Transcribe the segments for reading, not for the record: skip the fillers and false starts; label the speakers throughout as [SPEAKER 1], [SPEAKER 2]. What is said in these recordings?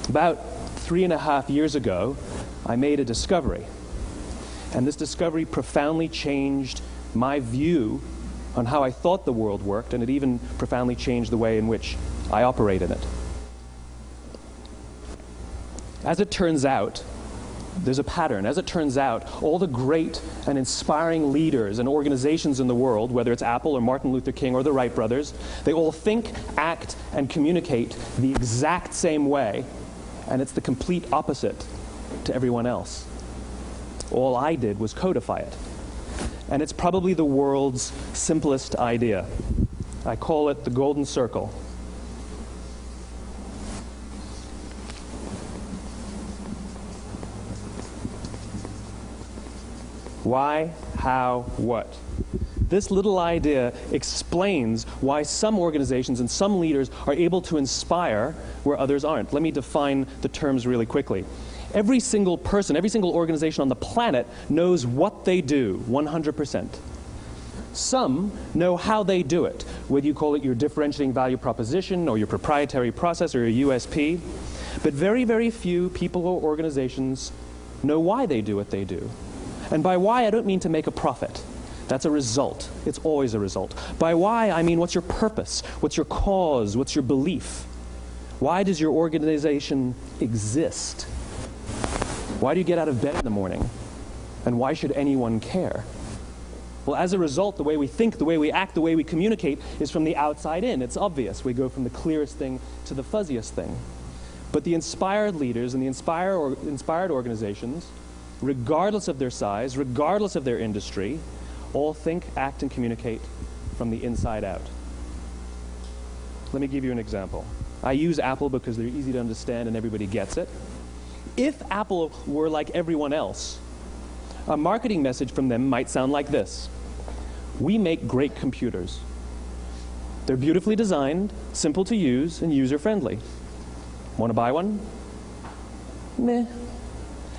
[SPEAKER 1] About 3.5 years ago, I made a discovery. And this discovery profoundly changed my view on how I thought the world worked, and it even profoundly changed the way in which I operate in it. As it turns out, there's a pattern. As it turns out, all the great and inspiring leaders and organizations in the world, whether it's Apple or Martin Luther King or the Wright brothers, they all think, act, and communicate the exact same way, and it's the complete opposite to everyone else. All I did was codify it. And it's probably the world's simplest idea. I call it the golden circle. Why, how, what? This little idea explains why some organizations and some leaders are able to inspire where others aren't. Let me define the terms really quickly. Every single person, every single organization on the planet knows what they do, 100%. Some know how they do it, whether you call it your differentiating value proposition or your proprietary process or your USP. But very, very few people or organizations know why they do what they do. And by why, I don't mean to make a profit. That's a result. It's always a result. By why, I mean what's your purpose? What's your cause? What's your belief? Why does your organization exist? Why do you get out of bed in the morning? And why should anyone care? Well, as a result, the way we think, the way we act, the way we communicate is from the outside in. It's obvious. We go from the clearest thing to the fuzziest thing. But the inspired leaders and the inspired organizations, regardless of their size, regardless of their industry, all think, act, and communicate from the inside out. Let me give you an example. I use Apple because they're easy to understand and everybody gets it. If Apple were like everyone else, a marketing message from them might sound like this. We make great computers. They're beautifully designed, simple to use, and user-friendly. Want to buy one? Meh.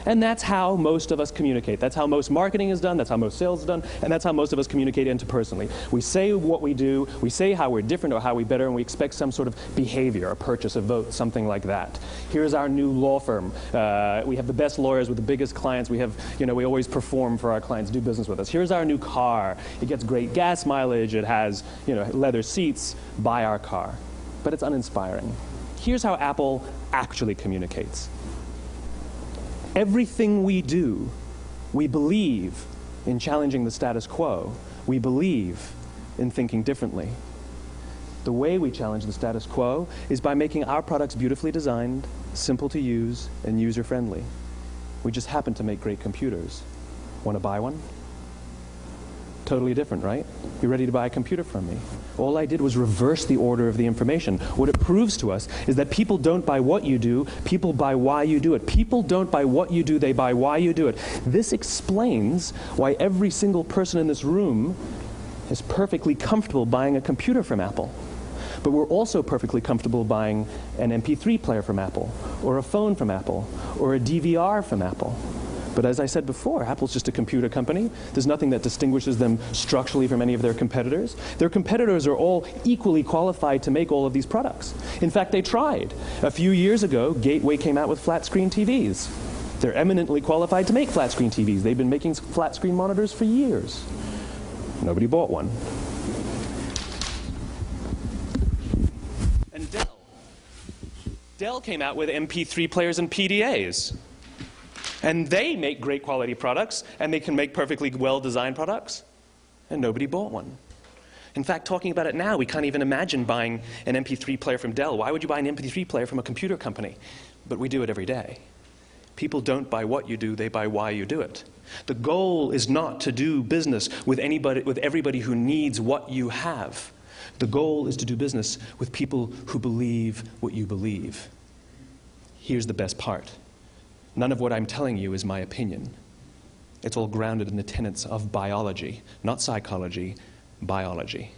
[SPEAKER 1] And that's how most of us communicate. That's how most marketing is done, that's how most sales is done, and that's how most of us communicate interpersonally. We say what we do, we say how we're different or how we're better, and we expect some sort of behavior, a purchase, a vote, something like that. Here's our new law firm. We have the best lawyers with the biggest clients. We have, we always perform for our clients, do business with us. Here's our new car. It gets great gas mileage. It has, leather seats. Buy our car. But it's uninspiring. Here's how Apple actually communicates. Everything we do, we believe in challenging the status quo. We believe in thinking differently. The way we challenge the status quo is by making our products beautifully designed, simple to use, and user-friendly. We just happen to make great computers. Want to buy one? Totally different, right? You ready to buy a computer from me? All I did was reverse the order of the information. What it proves to us is that people don't buy what you do, people buy why you do it. People don't buy what you do, they buy why you do it. This explains why every single person in this room is perfectly comfortable buying a computer from Apple. But we're also perfectly comfortable buying an MP3 player from Apple, or a phone from Apple, or a DVR from Apple. But as I said before, Apple's just a computer company. There's nothing that distinguishes them structurally from any of their competitors. Their competitors are all equally qualified to make all of these products. In fact, they tried. A few years ago, Gateway came out with flat-screen TVs. They're eminently qualified to make flat-screen TVs. They've been making flat-screen monitors for years. Nobody bought one. And Dell came out with MP3 players and PDAs. And they make great quality products, and they can make perfectly well-designed products, and nobody bought one. In fact, talking about it now, we can't even imagine buying an MP3 player from Dell. Why would you buy an MP3 player from a computer company? But we do it every day. People don't buy what you do, they buy why you do it. The goal is not to do business with everybody who needs what you have. The goal is to do business with people who believe what you believe. Here's the best part. None of what I'm telling you is my opinion. It's all grounded in the tenets of biology, not psychology, biology.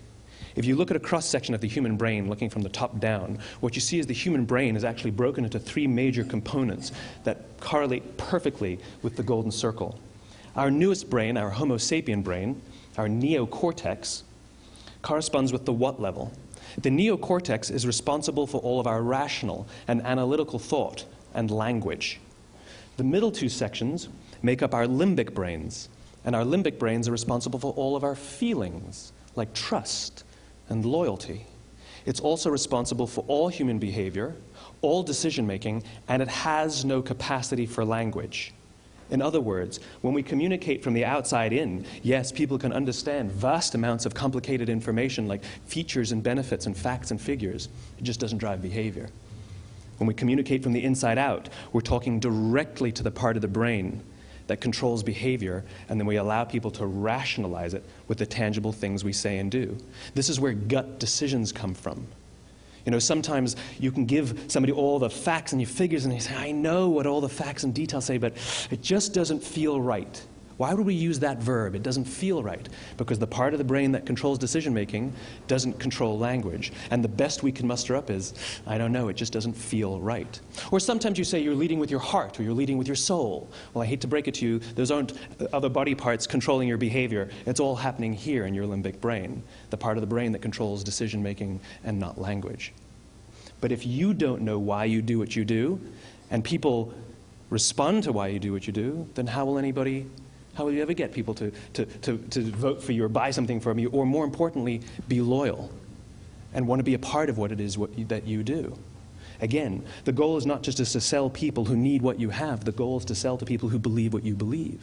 [SPEAKER 1] If you look at a cross-section of the human brain, looking from the top down, what you see is the human brain is actually broken into 3 major components that correlate perfectly with the golden circle. Our newest brain, our Homo sapien brain, our neocortex, corresponds with the what level. The neocortex is responsible for all of our rational and analytical thought, and language. The middle two sections make up our limbic brains, and our limbic brains are responsible for all of our feelings, like trust and loyalty. It's also responsible for all human behavior, all decision-making, and it has no capacity for language. In other words, when we communicate from the outside in, yes, people can understand vast amounts of complicated information like features and benefits and facts and figures. It just doesn't drive behavior. When we communicate from the inside out, we're talking directly to the part of the brain that controls behavior, and then we allow people to rationalize it with the tangible things we say and do. This is where gut decisions come from. You know, sometimes you can give somebody all the facts and your figures and they say, I know what all the facts and details say, but it just doesn't feel right. Why would we use that verb? It doesn't feel right. Because the part of the brain that controls decision-making doesn't control language. And the best we can muster up is, I don't know, it just doesn't feel right. Or sometimes you say you're leading with your heart or you're leading with your soul. Well, I hate to break it to you, those aren't other body parts controlling your behavior. It's all happening here in your limbic brain, the part of the brain that controls decision-making and not language. But if you don't know why you do what you do, and people respond to why you do what you do, then how will you ever get people to vote for you or buy something from you, or more importantly, be loyal and want to be a part of what it is that you do? Again, the goal is not just to sell people who need what you have. The goal is to sell to people who believe what you believe.